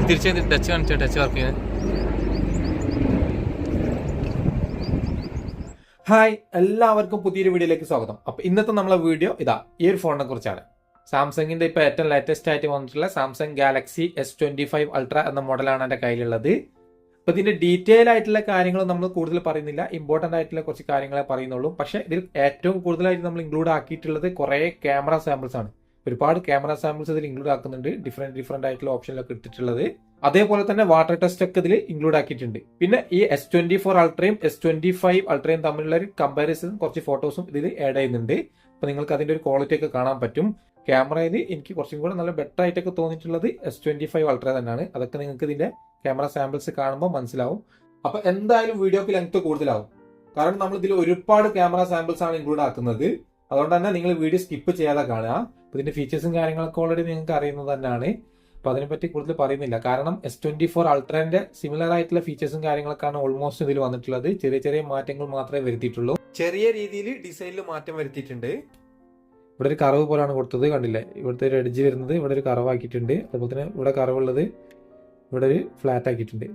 തിരിച്ച് ടച്ച് കാണിച്ചോ, touch work ചെയ്യുന്നത്. ഹായ്, എല്ലാവർക്കും പുതിയൊരു വീഡിയോയിലേക്ക് സ്വാഗതം. അപ്പൊ ഇന്നത്തെ നമ്മളെ വീഡിയോ ഈ ഒരു ഫോണിനെ കുറിച്ചാണ്. സാംസങ്ങിന്റെ ഇപ്പൊ ഏറ്റവും ലേറ്റസ്റ്റ് ആയിട്ട് വന്നിട്ടുള്ള സാംസങ് ഗാലക്സി S25 അൾട്ര എന്ന മോഡലാണ് എന്റെ കയ്യിലുള്ളത്. അപ്പൊ ഇതിന്റെ ഡീറ്റെയിൽ ആയിട്ടുള്ള കാര്യങ്ങൾ നമ്മൾ കൂടുതൽ പറയുന്നില്ല, ഇമ്പോർട്ടന്റ് ആയിട്ടുള്ള കുറച്ച് കാര്യങ്ങളെ പറയുന്നുള്ളൂ. പക്ഷെ ഇതിൽ ഏറ്റവും കൂടുതലായിട്ട് നമ്മൾ ഇൻക്ലൂഡ് ആക്കിയിട്ടുള്ളത് കുറെ ക്യാമറ സാമ്പിൾസ് ആണ്. ഒരുപാട് ക്യാമറ സാമ്പിൾസ് ഇതിൽ ഇൻക്ലൂഡ് ആക്കുന്നുണ്ട്, ഡിഫറെന്റ് ആയിട്ടുള്ള ഓപ്ഷനിലൊക്കെ എടുത്തിട്ടുള്ളത്. അതേപോലെ തന്നെ വാട്ടർ ടെസ്റ്റ് ഒക്കെ ഇതിൽ ഇൻക്ലൂഡ് ആക്കിയിട്ടുണ്ട്. പിന്നെ ഈ S24 അൾട്രയും S25 അൾട്രയും തമ്മിലുള്ള ഒരു കമ്പാരിസൺ കുറച്ച് ഫോട്ടോസും ഇതിൽ ആഡ് ചെയ്യുന്നുണ്ട്. അപ്പൊ നിങ്ങൾക്ക് അതിന്റെ ഒരു ക്വാളിറ്റി ഒക്കെ കാണാൻ പറ്റും. ക്യാമറയിൽ എനിക്ക് കുറച്ചും കൂടെ നല്ല ബെറ്റർ ആയിട്ടൊക്കെ തോന്നിയിട്ടുള്ളത് S25 അൾട്ര തന്നെയാണ്. അതൊക്കെ നിങ്ങൾക്ക് ഇതിന്റെ ക്യാമറ സാമ്പിൾസ് കാണുമ്പോൾ മനസ്സിലാവും. അപ്പൊ എന്തായാലും വീഡിയോക്ക് ലെങ്ത് കൂടുതലാവും, കാരണം നമ്മൾ ഇതിൽ ഒരുപാട് ക്യാമറ സാമ്പിൾസ് ആണ് ഇൻക്ലൂഡ് ആക്കുന്നത്. അതുകൊണ്ട് തന്നെ നിങ്ങൾ വീഡിയോ സ്കിപ്പ് ചെയ്യാതെ കാണുക. അപ്പൊ ഇതിന്റെ ഫീച്ചേഴ്സും കാര്യങ്ങളൊക്കെ ഓൾറെഡി നിങ്ങൾക്ക് അറിയുന്നത് തന്നെയാണ്. അപ്പൊ അതിനെപ്പറ്റി കൂടുതൽ പറയുന്നില്ല, കാരണം S24 അൾട്രന്റെ സിമിലർ ആയിട്ടുള്ള ഫീച്ചേഴ്സും കാര്യങ്ങളൊക്കെയാണ് ഓൾമോസ്റ്റ് ഇതിൽ വന്നിട്ടുള്ളത്. ചെറിയ ചെറിയ മാറ്റങ്ങൾ മാത്രമേ വരുത്തിയിട്ടുള്ളൂ. ചെറിയ രീതിയിൽ ഡിസൈനിൽ മാറ്റം വരുത്തിയിട്ടുണ്ട്. ഇവിടെ ഒരു കറവ് പോലാണ് കൊടുത്തത്, കണ്ടില്ലേ? ഇവിടുത്തെ ഒരു എഡ്ജ് വരുന്നത് ഇവിടെ ഒരു കറവാക്കിയിട്ടുണ്ട്. അതുപോലെ തന്നെ ഇവിടെ കറവുള്ളത് ഇവിടെ ഒരു ഫ്ലാറ്റ് ആക്കിയിട്ടുണ്ട്.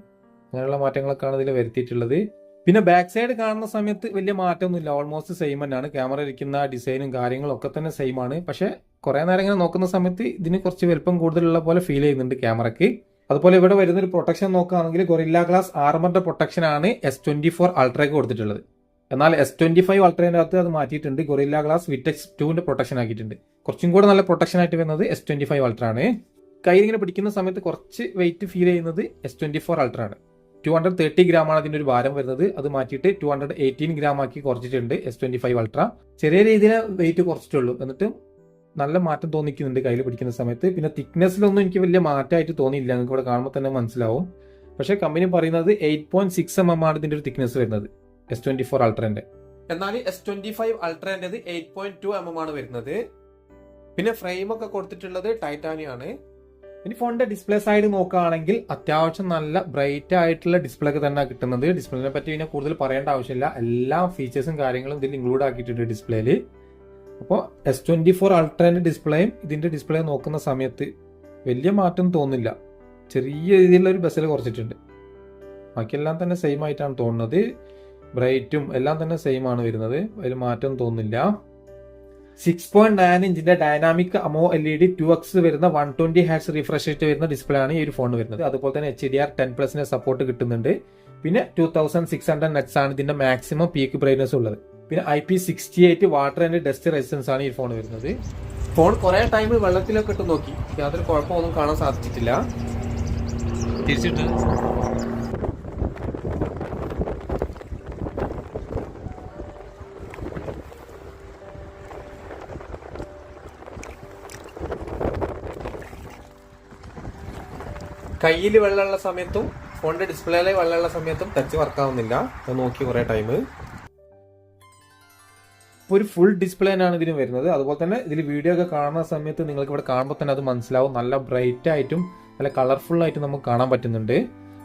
അങ്ങനെയുള്ള മാറ്റങ്ങളൊക്കെയാണ് ഇതിൽ വരുത്തിയിട്ടുള്ളത്. പിന്നെ ബാക്ക് സൈഡ് കാണുന്ന സമയത്ത് വലിയ മാറ്റമൊന്നുമില്ല, ഓൾമോസ്റ്റ് സെയിം തന്നെയാണ്. ക്യാമറ ഇരിക്കുന്ന ഡിസൈനും കാര്യങ്ങളും ഒക്കെ തന്നെ സെയിം ആണ്. പക്ഷെ കുറെ നേരം ഇങ്ങനെ നോക്കുന്ന സമയത്ത് ഇതിന് കുറച്ച് വലുപ്പം കൂടുതലുള്ള പോലെ ഫീൽ ചെയ്യുന്നുണ്ട് ക്യാമറയ്ക്ക്. അതുപോലെ ഇവിടെ വരുന്ന ഒരു പ്രൊട്ടക്ഷൻ നോക്കുകയാണെങ്കിൽ ഗൊറില്ല ഗ്ലാസ് ആർമറിന്റെ പ്രൊട്ടക്ഷൻ ആണ് S24 അൾട്രയ്ക്ക് കൊടുത്തിട്ടുള്ളത്. എന്നാൽ S25 അൾട്രേന്റെ അകത്ത് അത് മാറ്റിയിട്ടുണ്ട്, ഗൊറില്ല ഗ്ലാസ് വിറ്റെക്സ് 2ന്റെ പ്രൊട്ടക്ഷൻ ആക്കിയിട്ടുണ്ട്. കുറച്ചും കൂടെ നല്ല പ്രൊട്ടക്ഷൻ ആയിട്ട് വരുന്നത് S25 അൾട്ര ആണ്. കയ്യിൽ ഇങ്ങനെ പിടിക്കുന്ന സമയത്ത് കുറച്ച് വെയിറ്റ് ഫീൽ ചെയ്യുന്നത് S24 അൾട്ര ആണ്. 230 ഗ്രാമാണ് അതിന്റെ ഒരു ഭാരം വരുന്നത്. അത് മാറ്റിയിട്ട് 218 ഗ്രാം ആക്കി കുറച്ചിട്ടുണ്ട് S25 അൾട്ര. ചെറിയ രീതിയിൽ വെയിറ്റ് കുറച്ചിട്ടുള്ളൂ, എന്നിട്ട് നല്ല മാറ്റം തോന്നിക്കുന്നുണ്ട് കയ്യിൽ പിടിക്കുന്ന സമയത്ത്. പിന്നെ തിക്നെസ്സിലൊന്നും എനിക്ക് വലിയ മാറ്റമായിട്ട് തോന്നിയില്ല, നിങ്ങൾക്ക് ഇവിടെ കാണുമ്പോൾ തന്നെ മനസ്സിലാവും. പക്ഷെ കമ്പനി പറയുന്നത് 8.6 mm ആണ് ഇതിന്റെ ഒരു തിക്നെസ് വരുന്നത് S24 അൾട്രന്റെ. എന്നാൽ S25 അൾട്രന്റേത് 8.2 mm ആണ് വരുന്നത്. പിന്നെ ഫ്രെയിം ഒക്കെ കൊടുത്തിട്ടുള്ളത് ടൈറ്റാനിയം ആണ്. ഇനി ഫോണിന്റെ ഡിസ്പ്ലേ സൈഡ് നോക്കുകയാണെങ്കിൽ അത്യാവശ്യം നല്ല ബ്രൈറ്റ് ആയിട്ടുള്ള ഡിസ്പ്ലേ ഒക്കെ തന്നെ കിട്ടുന്നത്. ഡിസ്പ്ലേനെ പറ്റി പിന്നെ കൂടുതൽ പറയേണ്ട ആവശ്യമില്ല, എല്ലാ ഫീച്ചേഴ്സും കാര്യങ്ങളും ഇതിൽ ഇൻക്ലൂഡ് ആക്കിയിട്ടുണ്ട് ഡിസ്പ്ലേയിൽ. അപ്പോൾ S24 അൾട്രേന്റെ ഡിസ്പ്ലേയും ഇതിന്റെ ഡിസ്പ്ലേ നോക്കുന്ന സമയത്ത് വലിയ മാറ്റം തോന്നില്ല. ചെറിയ രീതിയിലുള്ള ഒരു ബസ്സിൽ കുറച്ചിട്ടുണ്ട്, ബാക്കിയെല്ലാം തന്നെ സെയിം ആയിട്ടാണ് തോന്നുന്നത്. ബ്രൈറ്റും എല്ലാം തന്നെ സെയിം ആണ് വരുന്നത്, അതിൽ മാറ്റം തോന്നുന്നില്ല. 6.9 ഇഞ്ചിന്റെ ഡൈനാമിക് അമോ LED 2x വരുന്ന 120 Hz റിഫ്രഷ് റേറ്റ് വരുന്ന ഡിസ്പ്ലേ ആണ് ഈ ഒരു ഫോൺ വരുന്നത്. അതുപോലെ തന്നെ HDR10+ സപ്പോർട്ട് കിട്ടുന്നുണ്ട്. പിന്നെ 2600 നട്സ് ആണ് ഇതിന്റെ മാക്സിമം പീക്ക് ബ്രൈറ്റ്നസ് ഉള്ളത്. പിന്നെ IP68 water and dust resistance ആണ് ഈ ഫോൺ വരുന്നത്. ഫോൺ കുറെ ടൈം വെള്ളത്തിലൊക്കെ ഇട്ട് നോക്കി, യാതൊരു കുഴപ്പമൊന്നും കാണാൻ സാധിച്ചിട്ടില്ല. തിരിച്ചിട്ട് കയ്യിൽ വെള്ളമുള്ള സമയത്തും ഫോണിന്റെ ഡിസ്പ്ലേയിലെ വെള്ളമുള്ള സമയത്തും ടച്ച് വർക്കാവുന്നില്ല. അത് നോക്കി കുറെ ടൈം. ഒരു ഫുൾ ഡിസ്പ്ലേ ആണ് ഇതിന് വരുന്നത്. അതുപോലെ തന്നെ ഇതിൽ വീഡിയോ ഒക്കെ കാണുന്ന സമയത്ത് നിങ്ങൾക്ക് ഇവിടെ കാണുമ്പോൾ തന്നെ അത് മനസ്സിലാവും, നല്ല ബ്രൈറ്റ് ആയിട്ടും നല്ല കളർഫുൾ ആയിട്ടും നമുക്ക് കാണാൻ പറ്റുന്നുണ്ട്.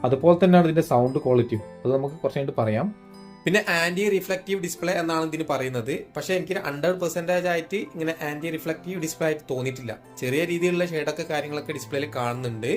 അതുപോലെ തന്നെയാണ് ഇതിന്റെ സൗണ്ട് ക്വാളിറ്റിയും, അത് നമുക്ക് കുറച്ച് കഴിഞ്ഞിട്ട് പറയാം. പിന്നെ ആന്റി റിഫ്ലക്റ്റീവ് ഡിസ്പ്ലേ എന്നാണ് ഇതിന് പറയുന്നത്. പക്ഷെ എനിക്ക് 100% ആയിട്ട് ഇങ്ങനെ ആന്റി റിഫ്ലക്റ്റീവ് ഡിസ്പ്ലേ ആയിട്ട് തോന്നിയിട്ടില്ല. ചെറിയ രീതിയിലുള്ള ഷെയ്ഡൊക്കെ കാര്യങ്ങളൊക്കെ ഡിസ്പ്ലേയിൽ കാണുന്നുണ്ട്.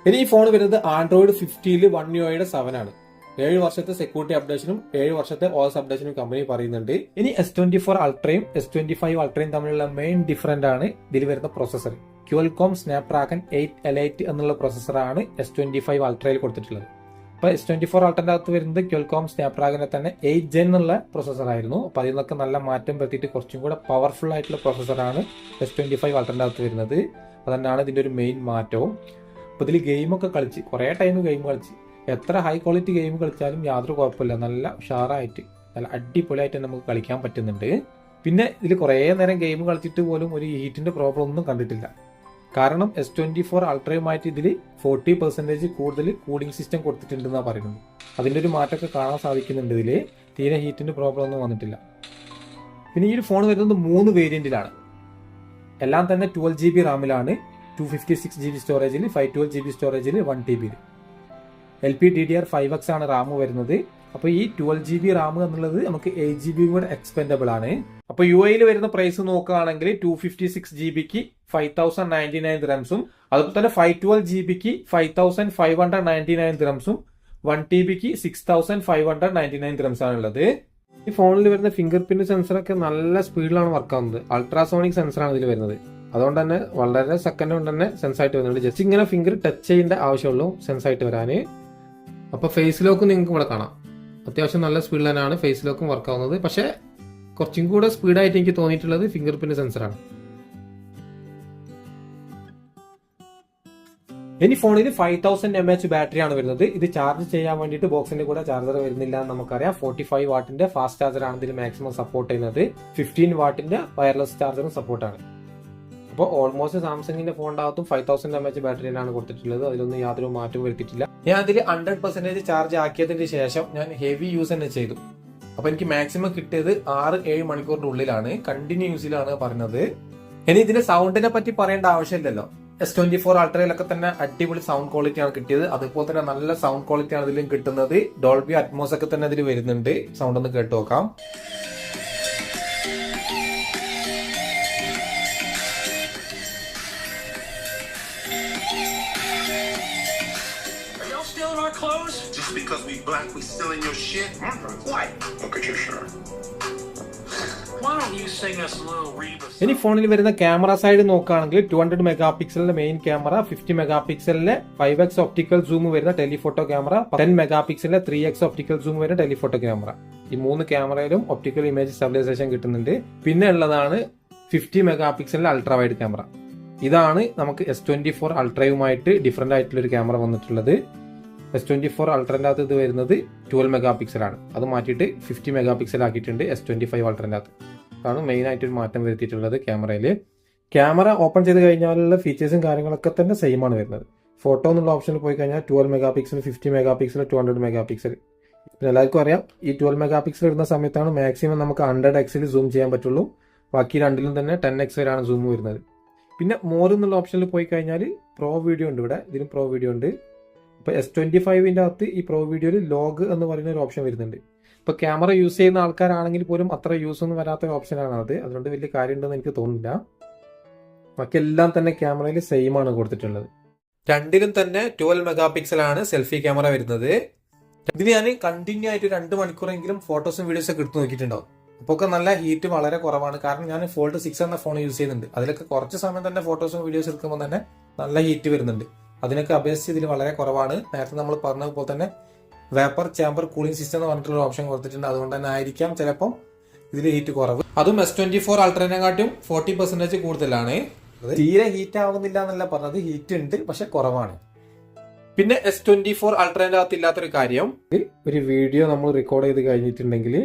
ഇനി ഈ ഫോൺ വരുന്നത് Android 15 One UI 7 ആണ്. 7 വർഷത്തെ സെക്യൂരിറ്റി അപ്ഡേഷനും 7 വർഷത്തെ OS അപ്ഡേഷനും കമ്പനി പറയുന്നുണ്ട്. ഇനി S24 അൾട്രയും S25 അൾട്രയും തമ്മിലുള്ള മെയിൻ ഡിഫറൻസ് ആണ് ഇതിൽ വരുന്ന പ്രൊസസർ. Qualcomm Snapdragon 8 Elite എന്നുള്ള പ്രൊസസറാണ് S25 അൾട്രയിൽ കൊടുത്തിട്ടുള്ളത്. അപ്പൊ S24 അൾട്രന്റെ അകത്ത് വരുന്നത് Qualcomm Snapdragon തന്നെ 8 Gen എന്നുള്ള പ്രൊസസർ ആയിരുന്നു. അപ്പൊ അതിൽ നിന്നൊക്കെ നല്ല മാറ്റം വരുത്തിയിട്ട് കുറച്ചും കൂടെ പവർഫുൾ ആയിട്ടുള്ള പ്രൊസസറാണ് S25 അൾട്രന്റെ അകത്ത് വരുന്നത്. അതന്നെയാണ് ഇതിന്റെ ഒരു മെയിൻ മാറ്റവും. അപ്പൊ ഇതിൽ ഗെയിമൊക്കെ കളിച്ച് കുറെ ടൈം ഗെയിം കളിച്ച്, എത്ര ഹൈ ക്വാളിറ്റി ഗെയിം കളിച്ചാലും യാതൊരു കുഴപ്പമില്ല, നല്ല ഉഷാറായിട്ട് നല്ല അടിപൊളിയായിട്ട് നമുക്ക് കളിക്കാൻ പറ്റുന്നുണ്ട്. പിന്നെ ഇതിൽ കുറേ നേരം ഗെയിം കളിച്ചിട്ട് പോലും ഒരു ഹീറ്റിന്റെ പ്രോബ്ലം ഒന്നും കണ്ടിട്ടില്ല. കാരണം S24 അൾട്രയുമായിട്ട് ഇതിൽ 40% കൂടുതൽ കൂളിംഗ് സിസ്റ്റം കൊടുത്തിട്ടുണ്ടെന്നാണ് പറയുന്നത്. അതിന്റെ ഒരു മാറ്റമൊക്കെ കാണാൻ സാധിക്കുന്നുണ്ട്. ഇതിൽ തീരെ ഹീറ്റിന്റെ പ്രോബ്ലം ഒന്നും വന്നിട്ടില്ല. പിന്നെ ഈ ഒരു ഫോൺ വരുന്നത് 3 വേരിയന്റിലാണ്. എല്ലാം തന്നെ 12 GB റാമിലാണ്, 256 GB സ്റ്റോറേജിൽ, 512 GB സ്റ്റോറേജിൽ, 1 TB. LPDDR5X ആണ് റാം വരുന്നത്. അപ്പോൾ ഈ 12 GB റാം എന്നുള്ളത് നമുക്ക് 8 GB കൂടെ എക്സ്പെൻഡബിൾ ആണ്. അപ്പോൾ UAE വരുന്ന പ്രൈസ് നോക്കുകയാണെങ്കിൽ 256 GB 5099 ദിറംസും അതുപോലെ തന്നെ 512 GB 5599 ദിറംസും 1 TB 6599 ദിറംസ് ആണുള്ളത്. ഈ ഫോണിൽ വരുന്ന ഫിംഗർ പ്രിന്റ് സെൻസറൊക്കെ നല്ല സ്പീഡിലാണ് വർക്ക് ആവുന്നത്. അൾട്രാസോണിക് സെൻസറാണ് ഇതിൽ വരുന്നത്. അതുകൊണ്ട് തന്നെ വളരെ സെക്കൻഡ് കൊണ്ട് തന്നെ സെൻസ് ആയിട്ട് വരുന്നുണ്ട്. ജസ്റ്റ് ഇങ്ങനെ ഫിംഗർ ടച്ച് ചെയ്യേണ്ട ആവശ്യമുള്ളൂ സെൻസ് ആയിട്ട് വരാൻ. അപ്പോൾ ഫേസ് ലോക്ക് നിങ്ങൾക്ക് ഇവിടെ കാണാം. അത്യാവശ്യം നല്ല സ്പീഡിൽ തന്നെയാണ് ഫേസ് ലോക്കും വർക്ക് ആവുന്നത്. പക്ഷേ കുറച്ചും കൂടെ സ്പീഡായിട്ട് എനിക്ക് തോന്നിയിട്ടുള്ളത് ഫിംഗർ പ്രിന്റ് സെൻസറാണ്. ഇനി ഫോണിൽ 5000 mAh ബാറ്ററിയാണ് വരുന്നത്. ഇത് ചാർജ് ചെയ്യാൻ വേണ്ടിയിട്ട് ബോക്സിന്റെ കൂടെ ചാർജർ വരുന്നില്ല എന്ന് നമുക്കറിയാം. 45 വാട്ടിന്റെ ഫാസ്റ്റ് ചാർജറാണ് ഇതിൽ മാക്സിമം സപ്പോർട്ട് ചെയ്യുന്നത്. 15 വാട്ടിന്റെ വയർലെസ് ചാർജറും സപ്പോർട്ടാണ്. അപ്പോൾ ഓൾമോസ്റ്റ് സാംസങ്ങിന്റെ ഫോണിന്റെ അകത്തും 5000 mAh ബാറ്ററിയിലാണ് കൊടുത്തിട്ടുള്ളത്. അതിലൊന്നും യാതൊരു മാറ്റവും വരുത്തിയിട്ടില്ല. ഞാൻ അതിൽ 100% ചാർജ് ആക്കിയതിന് ശേഷം ഞാൻ ഹെവി യൂസ് തന്നെ ചെയ്തു. അപ്പൊ എനിക്ക് മാക്സിമം കിട്ടിയത് 6-7 മണിക്കൂറിന്റെ ഉള്ളിലാണ്. കണ്ടിന്യൂ യൂസിലാണ് പറഞ്ഞത്. ഇനി ഇതിന്റെ സൗണ്ടിനെ പറ്റി പറയേണ്ട ആവശ്യമില്ലല്ലോ. S24 അൾട്രയിലൊക്കെ തന്നെ അടിപൊളി സൗണ്ട് ക്വാളിറ്റി ആണ് കിട്ടിയത്. അതുപോലെ തന്നെ നല്ല സൗണ്ട് ക്വാളിറ്റി ആണ് ഇതിലും കിട്ടുന്നത്. ഡോൾബി അറ്റ്മോസ് ഒക്കെ തന്നെ ഇതിൽ വരുന്നുണ്ട്. സൗണ്ട് ഒന്ന് കേട്ട് നോക്കാം. Just because we black, we still in your shit? What? Look at your shirt. Why don't you sing us a little Reba? ഇനി ഫോണിൽ വരുന്ന ക്യാമറ സൈഡ് നോക്കുകയാണെങ്കിൽ 200 മെഗാ പിക്സലിന്റെ മെയിൻ ക്യാമറ, 50 മെഗാ പിക്സലിലെ 5x ഒപ്റ്റിക്കൽ സൂം വരുന്ന telephoto camera, 10 mega പിക്സലിലെ 3x optical zoom വരുന്ന telephoto camera. ഈ 3 ക്യാമറയിലും ഒപ്റ്റിക്കൽ ഇമേജ് സ്റ്റെബിലൈസേഷൻ കിട്ടുന്നുണ്ട്. പിന്നെ ഉള്ളതാണ് 50 മെഗാ പിക്സലിലെ അൾട്രാ വൈഡ് ക്യാമറ. ഇതാണ് നമുക്ക് S24 അൾട്രയുമായിട്ട് ഡിഫറെന്റ് ആയിട്ടുള്ള ഒരു ക്യാമറ വന്നിട്ടുള്ളത്. S24 അൾട്രന്റെ അകത്ത് ഇത് വരുന്നത് 12 മെഗാ പിക്സലാണ്. അത് മാറ്റിയിട്ട് 50 മെഗാ പിക്സൽ ആക്കിയിട്ടുണ്ട് S25 അൾട്രന്റെ അകത്ത്. അതാണ് മെയിൻ ആയിട്ട് ഒരു മാറ്റം വരുത്തിയിട്ടുള്ളത് ക്യാമറയിൽ. ക്യാമറ ഓപ്പൺ ചെയ്ത് കഴിഞ്ഞാലുള്ള ഫീച്ചേഴ്സും കാര്യങ്ങളൊക്കെ തന്നെ സെയിം ആണ് വരുന്നത്. ഫോട്ടോ എന്നുള്ള ഓപ്ഷനിൽ പോയി കഴിഞ്ഞാൽ 12 mega pixel, 50 mega pixel, 200 mega pixel. പിന്നെ എല്ലാവർക്കും അറിയാം ഈ 12 മെഗാ പിക്സൽ ഇടുന്ന സമയത്താണ് മാക്സിമം നമുക്ക് 100x സൂം ചെയ്യാൻ പറ്റുള്ളൂ. ബാക്കി രണ്ടിലും തന്നെ 10x വരെയാണ് സൂം വരുന്നത്. പിന്നെ മോർ എന്നുള്ള ഓപ്ഷനിൽ പോയി കഴിഞ്ഞാൽ പ്രോ വീഡിയോ ഉണ്ട്. ഇവിടെ ഇതിലും പ്രോ വീഡിയോ ഉണ്ട്. ഇപ്പൊ S25ന്റെ അകത്ത് ഈ പ്രോ വീഡിയോയിൽ ലോഗ് എന്ന് പറയുന്ന ഒരു ഓപ്ഷൻ വരുന്നുണ്ട്. ഇപ്പൊ ക്യാമറ യൂസ് ചെയ്യുന്ന ആൾക്കാരാണെങ്കിൽ പോലും അത്ര യൂസ് ഒന്നും വരാത്ത ഒരു ഓപ്ഷനാണ് അത്. അതുകൊണ്ട് വലിയ കാര്യമുണ്ടെന്ന് എനിക്ക് തോന്നുന്നില്ല. ബാക്കിയെല്ലാം തന്നെ ക്യാമറയിൽ സെയിം ആണ് കൊടുത്തിട്ടുള്ളത്. രണ്ടിലും തന്നെ 12 മെഗാ പിക്സൽ ആണ് സെൽഫി ക്യാമറ വരുന്നത്. ഇതിന് ഞാൻ കണ്ടിന്യൂ ആയിട്ട് 2 മണിക്കൂറെങ്കിലും ഫോട്ടോസും വീഡിയോസും ഒക്കെ എടുത്ത് നോക്കിയിട്ടുണ്ടാവും. അപ്പോൾ ഒക്കെ നല്ല ഹീറ്റ് വളരെ കുറവാണ്. കാരണം ഞാൻ Fold 6 എന്ന ഫോൺ യൂസ് ചെയ്യുന്നുണ്ട്. അതിലൊക്കെ കുറച്ച് സമയം തന്നെ ഫോട്ടോസും വീഡിയോസും എടുക്കുമ്പോൾ തന്നെ നല്ല ഹീറ്റ് വരുന്നുണ്ട്. അതിനൊക്കെ അപേക്ഷിച്ച് ഇതിൽ വളരെ കുറവാണ്. നേരത്തെ നമ്മൾ പറഞ്ഞതുപോലെ തന്നെ വേപ്പർ ചാമ്പർ കൂളിംഗ് സിസ്റ്റം എന്ന് പറഞ്ഞിട്ടുള്ള ഓപ്ഷൻ കൊടുത്തിട്ടുണ്ട്. അതുകൊണ്ട് തന്നെ ആയിരിക്കാം ചിലപ്പം ഇതിൽ ഹീറ്റ് കുറവ്. അതും S24 അൾട്രനെക്കാട്ടും 40% കൂടുതലാണ്. തീരെ ഹീറ്റ് ആവുന്നില്ല എന്നല്ല പറഞ്ഞത്, ഹീറ്റ് ഉണ്ട് പക്ഷെ കുറവാണ്. പിന്നെ S24 അൾട്രന്റെ അകത്ത് ഇല്ലാത്തൊരു കാര്യം, ഒരു വീഡിയോ നമ്മൾ റെക്കോർഡ് ചെയ്ത് കഴിഞ്ഞിട്ടുണ്ടെങ്കിൽ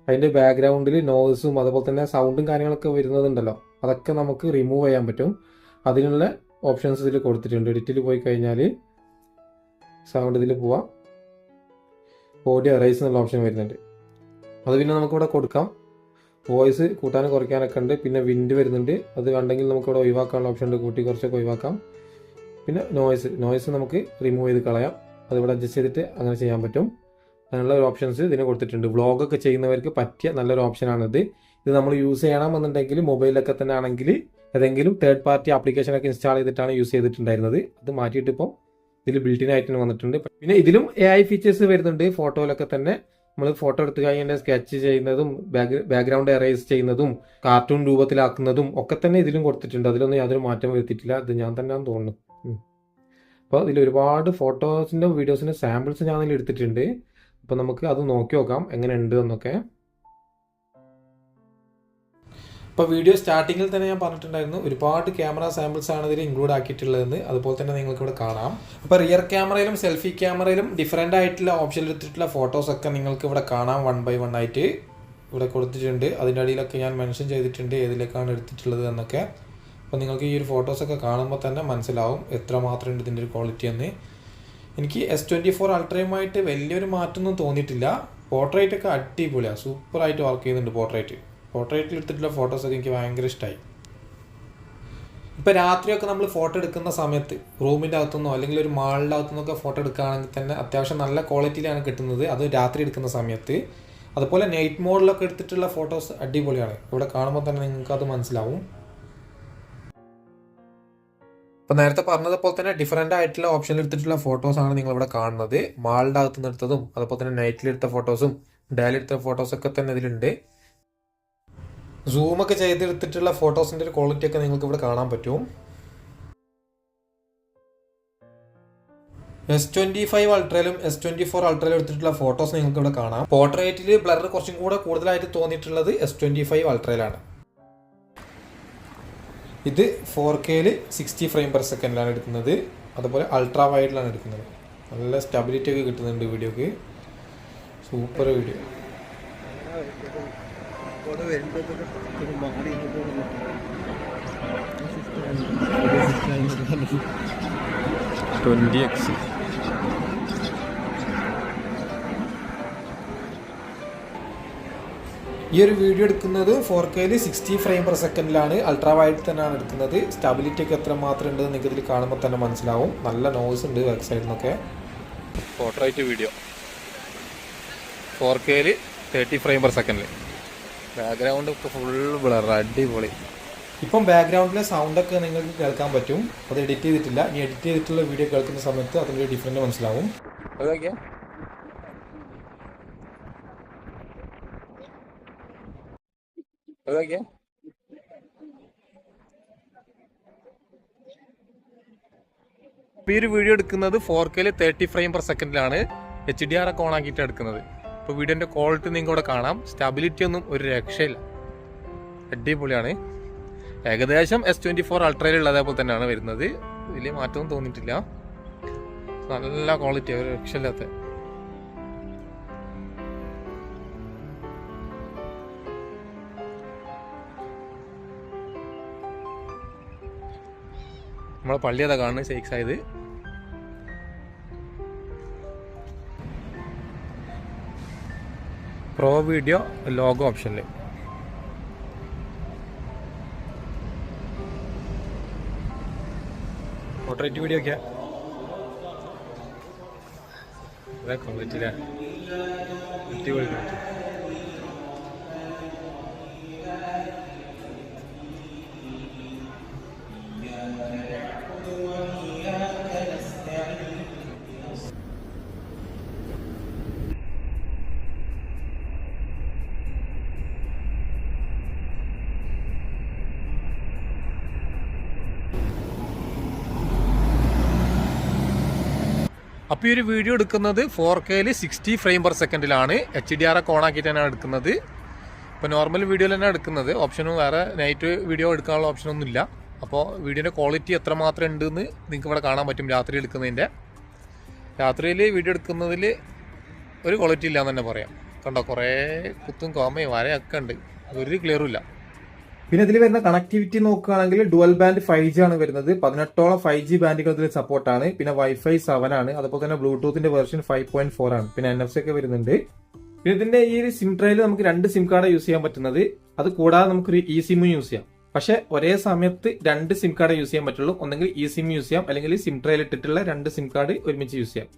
അതിന്റെ ബാക്ക്ഗ്രൗണ്ടിൽ നോയ്സും അതുപോലെ തന്നെ സൗണ്ടും കാര്യങ്ങളൊക്കെ വരുന്നതുണ്ടല്ലോ, അതൊക്കെ നമുക്ക് റിമൂവ് ചെയ്യാൻ പറ്റും. അതിനുള്ള ഓപ്ഷൻസ് ഇതിൽ കൊടുത്തിട്ടുണ്ട്. എഡിറ്റിൽ പോയി കഴിഞ്ഞാൽ സൗണ്ട് ഇതിൽ പോവാം, ഓഡിയോ എറേസ് എന്നുള്ള ഓപ്ഷൻ വരുന്നുണ്ട്. അത് പിന്നെ നമുക്കിവിടെ കൊടുക്കാം. വോയിസ് കൂട്ടാനും കുറയ്ക്കാനൊക്കെ ഉണ്ട്. പിന്നെ വിൻഡ് വരുന്നുണ്ട്. അത് വേണ്ടെങ്കിൽ നമുക്കിവിടെ ഒഴിവാക്കാനുള്ള ഓപ്ഷൻ ഉണ്ട്. കൂട്ടി കുറച്ചൊക്കെ ഒഴിവാക്കാം. പിന്നെ നോയ്സ് നമുക്ക് റിമൂവ് ചെയ്ത് കളയാം. അതിവിടെ അഡ്ജസ്റ്റ് ചെയ്തിട്ട് അങ്ങനെ ചെയ്യാൻ പറ്റും. അതിനുള്ള ഒരു ഓപ്ഷൻസ് ഇതിന് കൊടുത്തിട്ടുണ്ട്. വ്ളോഗൊക്കെ ചെയ്യുന്നവർക്ക് പറ്റിയ നല്ലൊരു ഓപ്ഷനാണിത്. ഇത് നമ്മൾ യൂസ് ചെയ്യണമെന്നുണ്ടെങ്കിൽ മൊബൈലൊക്കെ തന്നെ ആണെങ്കിൽ ഏതെങ്കിലും തേർഡ് പാർട്ടി ആപ്ലിക്കേഷനൊക്കെ ഇൻസ്റ്റാൾ ചെയ്തിട്ടാണ് യൂസ് ചെയ്തിട്ടുണ്ടായിരുന്നത്. അത് മാറ്റിയിട്ട് ഇപ്പോൾ ഇതിൽ ബിൽറ്റിൻ ആയിട്ട് വന്നിട്ടുണ്ട്. പിന്നെ ഇതിലും AI ഫീച്ചേഴ്സ് വരുന്നുണ്ട്. ഫോട്ടോയിലൊക്കെ തന്നെ നമ്മൾ ഫോട്ടോ എടുത്ത് കഴിഞ്ഞാൽ സ്കെച്ച് ചെയ്യുന്നതും ബാക്ക്ഗ്രൗണ്ട് എറേസ് ചെയ്യുന്നതും കാർട്ടൂൺ രൂപത്തിലാക്കുന്നതും ഒക്കെ തന്നെ ഇതിലും കൊടുത്തിട്ടുണ്ട്. അതിലൊന്നും യാതൊരു മാറ്റം വരുത്തിയിട്ടില്ല. ഇത് ഞാൻ തന്നെയാണെന്ന് തോന്നുന്നു. അപ്പോൾ ഇതിൽ ഒരുപാട് ഫോട്ടോസിൻ്റെ വീഡിയോസിൻ്റെ സാമ്പിൾസ് ഞാൻ അതിൽ എടുത്തിട്ടുണ്ട്. അപ്പോൾ നമുക്ക് അത് നോക്കി നോക്കാം എങ്ങനെ ഉണ്ട് എന്നൊക്കെ. ഇപ്പോൾ വീഡിയോ സ്റ്റാർട്ടിങ്ങിൽ തന്നെ ഞാൻ പറഞ്ഞിട്ടുണ്ടായിരുന്നു ഒരുപാട് ക്യാമറ സാമ്പിൾസ് ആണ് ഇതിൽ ഇൻക്ലൂഡ് ആക്കിയിട്ടുള്ളതെന്ന്. അതുപോലെ തന്നെ നിങ്ങൾക്ക് ഇവിടെ കാണാം. അപ്പോൾ റിയർ ക്യാമറയിലും സെൽഫി ക്യാമറയിലും ഡിഫറെൻ്റ് ആയിട്ടുള്ള ഓപ്ഷൻ എടുത്തിട്ടുള്ള ഫോട്ടോസൊക്കെ നിങ്ങൾക്ക് ഇവിടെ കാണാം. 1 by 1 ആയിട്ട് ഇവിടെ കൊടുത്തിട്ടുണ്ട്. അതിൻ്റെ അടിയിലൊക്കെ ഞാൻ മെൻഷൻ ചെയ്തിട്ടുണ്ട് ഏതിലേക്കാണ് എടുത്തിട്ടുള്ളത് എന്നൊക്കെ. അപ്പോൾ നിങ്ങൾക്ക് ഈ ഒരു ഫോട്ടോസൊക്കെ കാണുമ്പോൾ തന്നെ മനസ്സിലാവും എത്രമാത്രം ഉണ്ട് ഇതിൻ്റെ ഒരു ക്വാളിറ്റി എന്ന്. എനിക്ക് S24 അൾട്രയുമായിട്ട് വലിയൊരു മാറ്റമൊന്നും തോന്നിയിട്ടില്ല. പോർട്രേറ്റ് ഒക്കെ അടിപൊളിയാണ്, സൂപ്പറായിട്ട് വർക്ക് ചെയ്യുന്നുണ്ട്. പോർട്രേറ്റിൽ എടുത്തിട്ടുള്ള ഫോട്ടോസൊക്കെ എനിക്ക് ഭയങ്കര ഇഷ്ടമായി. ഇപ്പോൾ രാത്രിയൊക്കെ നമ്മൾ ഫോട്ടോ എടുക്കുന്ന സമയത്ത് റൂമിൻ്റെ അകത്തുനിന്നോ അല്ലെങ്കിൽ ഒരു മാളിൻ്റെ അകത്തുനിന്നൊക്കെ ഫോട്ടോ എടുക്കുകയാണെങ്കിൽ തന്നെ അത്യാവശ്യം നല്ല ക്വാളിറ്റിയിലാണ് കിട്ടുന്നത്. അത് രാത്രി എടുക്കുന്ന സമയത്ത്. അതുപോലെ നൈറ്റ് മോഡിലൊക്കെ എടുത്തിട്ടുള്ള ഫോട്ടോസ് അടിപൊളിയാണ്. ഇവിടെ കാണുമ്പോൾ തന്നെ നിങ്ങൾക്ക് അത് മനസ്സിലാവും. അപ്പോൾ നേരത്തെ പറഞ്ഞതുപോലെ തന്നെ ഡിഫറെൻ്റ് ആയിട്ടുള്ള ഓപ്ഷനിൽ എടുത്തിട്ടുള്ള ഫോട്ടോസാണ് നിങ്ങളിവിടെ കാണുന്നത്. മാളിൻ്റെ അകത്ത് നിന്ന് എടുത്തതും അതുപോലെ തന്നെ നൈറ്റിലെടുത്ത ഫോട്ടോസും ഡേയിൽ എടുത്ത ഫോട്ടോസൊക്കെ തന്നെ ഇതിലുണ്ട്. സൂമൊക്കെ ചെയ്തെടുത്തിട്ടുള്ള ഫോട്ടോസിൻ്റെ ഒരു ക്വാളിറ്റി ഒക്കെ നിങ്ങൾക്ക് ഇവിടെ കാണാൻ പറ്റും. S25 അൾട്രയിലും S24 അൾട്രയിലും എടുത്തിട്ടുള്ള ഫോട്ടോസ് നിങ്ങൾക്ക് ഇവിടെ കാണാം. പോർട്രേറ്റിൽ ബ്ലർ കുറച്ചും കൂടെ കൂടുതലായിട്ട് തോന്നിയിട്ടുള്ളത് S25 അൾട്രയിലാണ്. ഇത് 4Kയിൽ 60 ഫ്രെയിം പെർ സെക്കൻഡിലാണ് എടുക്കുന്നത്. അതുപോലെ അൾട്രാ വൈഡിലാണ് എടുക്കുന്നത്. നല്ല സ്റ്റെബിലിറ്റി ഒക്കെ കിട്ടുന്നുണ്ട് വീഡിയോക്ക്. Super video. ഈ ഒരു വീഡിയോ എടുക്കുന്നത് 4Kയിൽ 60 ഫ്രെയിം പെർ സെക്കൻഡിലാണ്. അൾട്രാ വൈഡ് തന്നെയാണ് എടുക്കുന്നത്. സ്റ്റെബിലിറ്റി ഒക്കെ എത്ര മാത്രം ഉണ്ട് നിങ്ങൾക്ക് ഇതിൽ കാണുമ്പോൾ തന്നെ മനസ്സിലാവും. നല്ല നോയ്സ് ഉണ്ട് ബാക്ക് സൈഡിൽ നിന്നൊക്കെ. പോർട്രേറ്റ് വീഡിയോ 4Kയിൽ 30 ഫ്രെയിം പെർ സെക്കൻഡിൽ. ബാക്ക്ഗ്രൗണ്ട് ഒക്കെ ഫുൾ ബ്ലർ, അടിപൊളി. ഇപ്പം ബാക്ക്ഗ്രൗണ്ടിലെ സൗണ്ടൊക്കെ നിങ്ങൾക്ക് കേൾക്കാൻ പറ്റും. അത് എഡിറ്റ് ചെയ്തിട്ടില്ല. ഇനി എഡിറ്റ് ചെയ്തിട്ടുള്ള വീഡിയോ കേൾക്കുന്ന സമയത്ത് അതിൻ്റെ ഡിഫറൻറ്റ് മനസ്സിലാവും. അതൊക്കെ അതൊക്കെ ഈ ഒരു വീഡിയോ എടുക്കുന്നത് 4Kയിൽ 30 ഫ്രെയിം പെർ സെക്കൻഡിലാണ്. HDR ഒക്കെ ഓൺ ആക്കിയിട്ട് എടുക്കുന്നത്. ഇപ്പോൾ വീഡിയോൻ്റെ ക്വാളിറ്റി നിങ്ങൾക്ക് ഇവിടെ കാണാം. സ്റ്റെബിലിറ്റി ഒന്നും ഒരു രക്ഷയില്ല, അടിപൊളിയാണ്. ഏകദേശം S24 അൾട്രയിലുള്ള അതേപോലെ തന്നെയാണ് വരുന്നത്. വലിയ മാറ്റമൊന്നും തോന്നിയിട്ടില്ല. നല്ല ക്വാളിറ്റി, ഒരു രക്ഷയില്ലാത്ത. നമ്മളെ പള്ളി അതാ കാണുന്നത്, Sheikh Zayed. Pro video logo ഓപ്ഷനിൽ പോർട്രേറ്റ് വീഡിയോ ഒക്കെ ക്വാളിറ്റിയില്ല, അടിപൊളി. അപ്പോൾ ഈ ഒരു വീഡിയോ എടുക്കുന്നത് 4Kയിൽ 60 ഫ്രെയിം പെർ സെക്കൻഡിലാണ്. HDR ഒക്കെ ഓൺ ആക്കിയിട്ട് തന്നെയാണ് എടുക്കുന്നത്. ഇപ്പോൾ നോർമൽ വീഡിയോയിൽ തന്നെ എടുക്കുന്നത്. ഓപ്ഷനും വേറെ നൈറ്റ് വീഡിയോ എടുക്കാനുള്ള ഓപ്ഷനൊന്നും ഇല്ല. അപ്പോൾ വീഡിയോൻ്റെ ക്വാളിറ്റി എത്രമാത്രം ഉണ്ടെന്ന് നിങ്ങൾക്ക് ഇവിടെ കാണാൻ പറ്റും. രാത്രി എടുക്കുന്നതിൻ്റെ, രാത്രിയിൽ വീഡിയോ എടുക്കുന്നതിൽ ഒരു ക്വാളിറ്റി ഇല്ല എന്ന് തന്നെ പറയാം. കണ്ടോ, കുറേ കുത്തും കോമയും വരയൊക്കെ ഉണ്ട്, ഒരു ക്ലിയറും ഇല്ല. പിന്നെ ഇതിൽ വരുന്ന കണക്ടിവിറ്റി നോക്കുകയാണെങ്കിൽ ഡുവൽ ബാൻഡ് 5G ആണ് വരുന്നത്. 18ഓളം 5G ബാൻഡുകൾ ഇതിൽ സപ്പോർട്ടാണ്. പിന്നെ Wi-Fi 7 ആണ്. അതുപോലെ തന്നെ ബ്ലൂടൂത്തിന്റെ വെർഷൻ 5.4 ആണ്. പിന്നെ NFC ഒക്കെ വരുന്നുണ്ട്. പിന്നെ ഇതിന്റെ ഈ ഒരു സിം ട്രേയിൽ നമുക്ക് 2 സിം കാർഡ് യൂസ് ചെയ്യാൻ പറ്റുന്നത്. അത് കൂടാതെ നമുക്കൊരു ഇ സിമ്മും യൂസ് ചെയ്യാം. പക്ഷെ ഒരേ സമയത്ത് 2 സിം കാർഡ് യൂസ് ചെയ്യാൻ പറ്റുള്ളൂ. ഒന്നെങ്കിൽ ഇ സിം യൂസ് ചെയ്യാം, അല്ലെങ്കിൽ സിം ട്രേയിൽ ഇട്ടിട്ടുള്ള 2 സിം കാർഡ് ഒരുമിച്ച് യൂസ് ചെയ്യാം.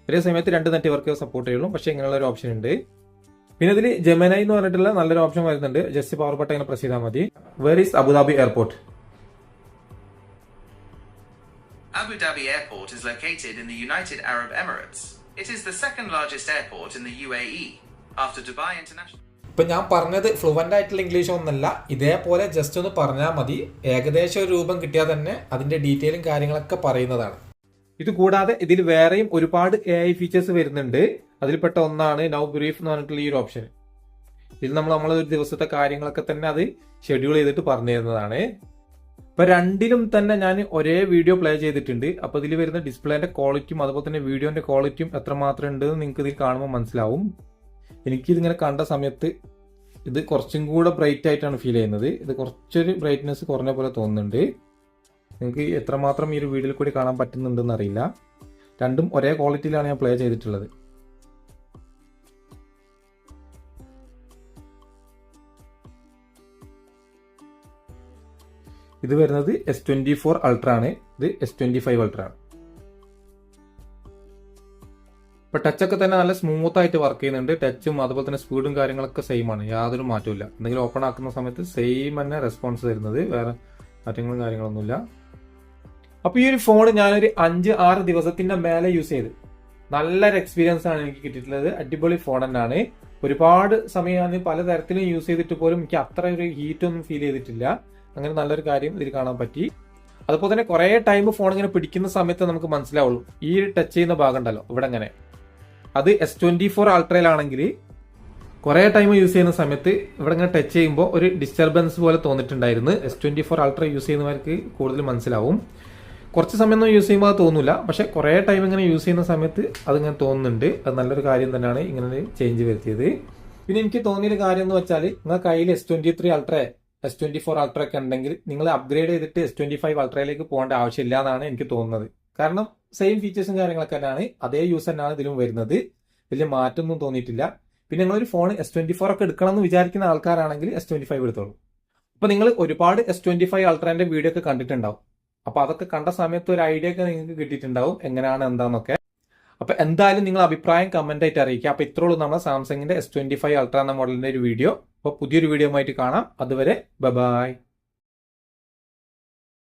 ഒരേ സമയത്ത് 2 നെറ്റ്വർക്ക് സപ്പോർട്ട് ചെയ്യുള്ളൂ. പക്ഷെ ഇങ്ങനെയുള്ള ഒരു ഓപ്ഷൻ ഉണ്ട്. പിന്നെ ഇതിൽ ജെമിനി എന്ന് പറഞ്ഞിട്ടുള്ള നല്ലൊരു ഓപ്ഷൻ വരുന്നുണ്ട്. ജസ്റ്റ് പവർ ബട്ടൺ ഇങ്ങനെ പ്രസ് ചെയ്താൽ മതി. Where is Abu Dhabi airport? Abu Dhabi Airport is located in the United Arab Emirates. It is the second largest airport in the UAE after Dubai International. ഇപ്പൊ ഞാൻ പറഞ്ഞത് fluent ആയിട്ടുള്ള English ഒന്നല്ല, ഇതേപോലെ just ഒന്ന് പറഞ്ഞാൽ മതി. ഏകദേശം ഒരു രൂപം കിട്ടിയാൽ തന്നെ അതിന്റെ ഡീറ്റെയിലും കാര്യങ്ങളൊക്കെ പറയുന്നതാണ്. ഇത് കൂടാതെ ഇതിൽ വേറെയും ഒരുപാട് AI ഫീച്ചേഴ്സ് വരുന്നുണ്ട്. അതിൽപ്പെട്ട ഒന്നാണ് നൗ ബ്രീഫ് എന്ന് പറഞ്ഞിട്ടുള്ള ഈ ഒരു ഓപ്ഷൻ. ഇതിൽ നമ്മളൊരു ദിവസത്തെ കാര്യങ്ങളൊക്കെ തന്നെ അത് ഷെഡ്യൂൾ ചെയ്തിട്ട് പറഞ്ഞു തരുന്നതാണ്. ഇപ്പൊ രണ്ടിലും തന്നെ ഞാൻ ഒരേ വീഡിയോ പ്ലേ ചെയ്തിട്ടുണ്ട്. അപ്പൊ ഇതിൽ വരുന്ന ഡിസ്പ്ലേന്റെ ക്വാളിറ്റിയും അതുപോലെ തന്നെ വീഡിയോന്റെ ക്വാളിറ്റിയും എത്രമാത്രം ഉണ്ട് നിങ്ങൾക്ക് ഇതിൽ കാണുമ്പോൾ മനസ്സിലാവും. എനിക്കിതിങ്ങനെ കണ്ട സമയത്ത് ഇത് കുറച്ചും കൂടെ ബ്രൈറ്റ് ആയിട്ടാണ് ഫീൽ ചെയ്യുന്നത്. ഇത് കുറച്ചൊരു ബ്രൈറ്റ്നെസ് കുറഞ്ഞ പോലെ തോന്നുന്നുണ്ട്. നിങ്ങൾക്ക് എത്രമാത്രം ഈ ഒരു വീഡിയോയിൽ കൂടി കാണാൻ പറ്റുന്നുണ്ടെന്ന് അറിയില്ല. രണ്ടും ഒരേ ക്വാളിറ്റിയിലാണ് ഞാൻ പ്ലേ ചെയ്തിട്ടുള്ളത്. ഇത് വരുന്നത് S24 അൾട്ര ആണ്. ഇത് S25 അൾട്ര ആണ്. ഇപ്പോൾ ടച്ചൊക്കെ തന്നെ നല്ല സ്മൂത്ത് ആയിട്ട് വർക്ക് ചെയ്യുന്നുണ്ട്. ടച്ചും അതുപോലെ തന്നെ സ്പീഡും കാര്യങ്ങളൊക്കെ സെയിം ആണ്, യാതൊരു മാറ്റമില്ല. എന്തെങ്കിലും ഓപ്പൺ ആക്കുന്ന സമയത്ത് സെയിം തന്നെ റെസ്പോൺസ് തരുന്നത്, വേറെ മാറ്റങ്ങളും കാര്യങ്ങളൊന്നുമില്ല. അപ്പോൾ ഈ ഒരു ഫോൺ ഞാനൊരു 5-6 ദിവസത്തിന്റെ മേലെ യൂസ് ചെയ്ത് നല്ലൊരു എക്സ്പീരിയൻസ് ആണ് എനിക്ക് കിട്ടിയിട്ടുള്ളത്. അടിപൊളി ഫോൺ തന്നെയാണ്. ഒരുപാട് സമയം ഞാൻ പല തരത്തിലും യൂസ് ചെയ്തിട്ട് പോലും എനിക്ക് അത്ര ഒരു ഹീറ്റ് ഒന്നും ഫീൽ ചെയ്തിട്ടില്ല. അങ്ങനെ നല്ലൊരു കാര്യം ഇതിൽ കാണാൻ പറ്റി. അതുപോലെ തന്നെ കുറേ ടൈം ഫോൺ ഇങ്ങനെ പിടിക്കുന്ന സമയത്ത് നമുക്ക് മനസ്സിലാവുള്ളൂ ഈ ടച്ച് ചെയ്യുന്ന ഭാഗം ഉണ്ടല്ലോ ഇവിടെ ഇങ്ങനെ. അത് S24 അൾട്രയിലാണെങ്കിൽ കുറേ ടൈം യൂസ് ചെയ്യുന്ന സമയത്ത് ഇവിടെ ഇങ്ങനെ ടച്ച് ചെയ്യുമ്പോൾ ഒരു ഡിസ്റ്റർബൻസ് പോലെ തോന്നിയിട്ടുണ്ടായിരുന്നു. S24 അൾട്ര യൂസ് ചെയ്യുന്നവർക്ക് കൂടുതൽ മനസ്സിലാവും. കുറച്ച് സമയമൊന്നും യൂസ് ചെയ്യുമ്പോൾ അത് തോന്നില്ല, പക്ഷെ കുറേ ടൈം ഇങ്ങനെ യൂസ് ചെയ്യുന്ന സമയത്ത് അതിങ്ങനെ തോന്നുന്നുണ്ട്. അത് നല്ലൊരു കാര്യം തന്നെയാണ് ഇങ്ങനെ ഒരു ചേഞ്ച് വരുത്തിയത്. പിന്നെ എനിക്ക് തോന്നിയൊരു കാര്യം എന്ന് വെച്ചാൽ നിങ്ങളുടെ കയ്യിൽ S23 അൾട്ര S24 അൾട്ര ഒക്കെ ഉണ്ടെങ്കിൽ നിങ്ങൾ അപ്ഗ്രേഡ് ചെയ്തിട്ട് S25 അൾട്രയിലേക്ക് പോകേണ്ട ആവശ്യമില്ല എന്നാണ് എനിക്ക് തോന്നുന്നത്. കാരണം സെയിം ഫീച്ചേഴ്സും കാര്യങ്ങളൊക്കെ തന്നെയാണ്, അതേ യൂസ് തന്നെയാണ് ഇതിലും വരുന്നത്. വലിയ മാറ്റമൊന്നും തോന്നിയിട്ടില്ല. പിന്നെ നിങ്ങളൊരു ഫോൺ S24 ഒക്കെ എടുക്കണം എന്ന് വിചാരിക്കുന്ന ആൾക്കാരാണെങ്കിൽ S25 എടുത്തോളൂ. അപ്പോൾ നിങ്ങൾ ഒരുപാട് S25 അൾട്രേന്റെ വീഡിയോ ഒക്കെ കണ്ടിട്ടുണ്ടാവും. അപ്പോൾ അതൊക്കെ കണ്ട സമയത്ത് ഒരു ഐഡിയ ഒക്കെ നിങ്ങൾക്ക് കിട്ടിയിട്ടുണ്ടാവും എങ്ങനെയാണ് എന്താണെന്നൊക്കെ. അപ്പോൾ എന്തായാലും നിങ്ങൾ അഭിപ്രായം കമന്റ് ആയിട്ട് അറിയിക്കുക. അപ്പോൾ ഇത്രയുള്ളൂ നമ്മുടെ സാംസങ്ങിന്റെ S25 അൾട്ര എന്ന മോഡലിന്റെ ഒരു വീഡിയോ. അപ്പോൾ പുതിയൊരു വീഡിയോ ആയിട്ട് കാണാം. അതുവരെ ബൈ.